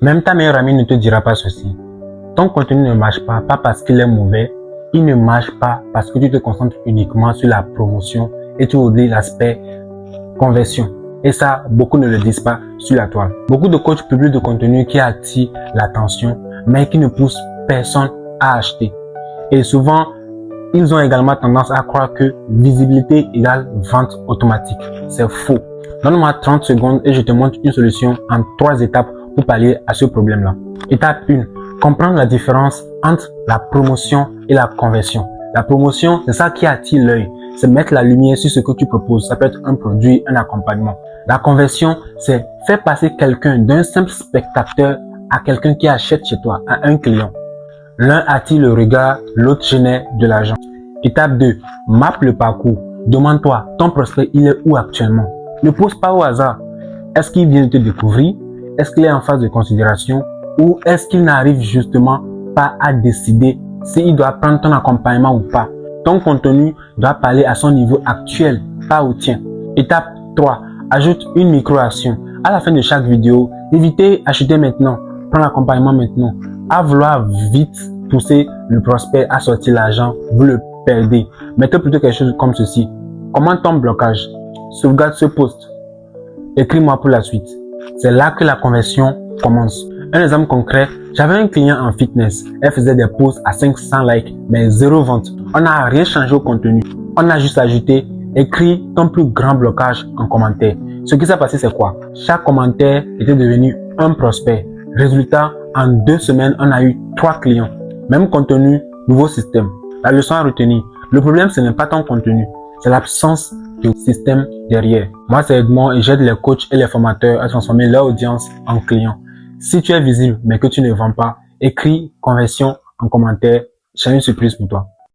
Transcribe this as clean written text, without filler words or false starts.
Même ta meilleure amie ne te dira pas ceci. Ton contenu ne marche pas parce qu'il est mauvais. Il ne marche pas parce que tu te concentres uniquement sur la promotion et tu oublies l'aspect conversion. Et ça, beaucoup ne le disent pas sur la toile. Beaucoup de coachs publient de contenu qui attire l'attention, mais qui ne pousse personne à acheter. Et souvent, ils ont également tendance à croire que visibilité égale vente automatique. C'est faux. Donne-moi 30 secondes et je te montre une solution en 3 étapes pour pallier à ce problème-là. Étape 1. Comprendre la différence entre la promotion et la conversion. La promotion, c'est ça qui attire l'œil. C'est mettre la lumière sur ce que tu proposes. Ça peut être un produit, un accompagnement. La conversion, c'est faire passer quelqu'un d'un simple spectateur à quelqu'un qui achète chez toi, à un client. L'un attire le regard, l'autre génère de l'argent. Étape 2. Map le parcours. Demande-toi, ton prospect, il est où actuellement? Ne pose pas au hasard. Est-ce qu'il vient de te découvrir? Est-ce qu'il est en phase de considération? Ou est-ce qu'il n'arrive justement pas à décider s'il doit prendre ton accompagnement ou pas? Ton contenu doit parler à son niveau actuel, pas au tien. Étape 3. Ajoute une micro-action. À la fin de chaque vidéo, évitez acheter maintenant, prendre l'accompagnement maintenant. À vouloir vite pousser le prospect à sortir l'argent, vous le perdez. Mettez plutôt quelque chose comme ceci. Comment ton blocage? Sauvegarde ce post. Écris-moi pour la suite. C'est là que la conversion commence. Un exemple concret, j'avais un client en fitness. Elle faisait des posts à 500 likes, mais 0 vente. On n'a rien changé au contenu. On a juste ajouté « Écris ton plus grand blocage en commentaire ». Ce qui s'est passé, c'est quoi? Chaque commentaire était devenu un prospect. Résultat, en 2 semaines, on a eu 3 clients. Même contenu, nouveau système. La leçon à retenir. Le problème, ce n'est pas ton contenu. C'est l'absence de système derrière. Moi, c'est Edmond et j'aide les coachs et les formateurs à transformer leur audience en clients. Si tu es visible mais que tu ne vends pas, écris conversion en commentaire. J'ai une surprise pour toi.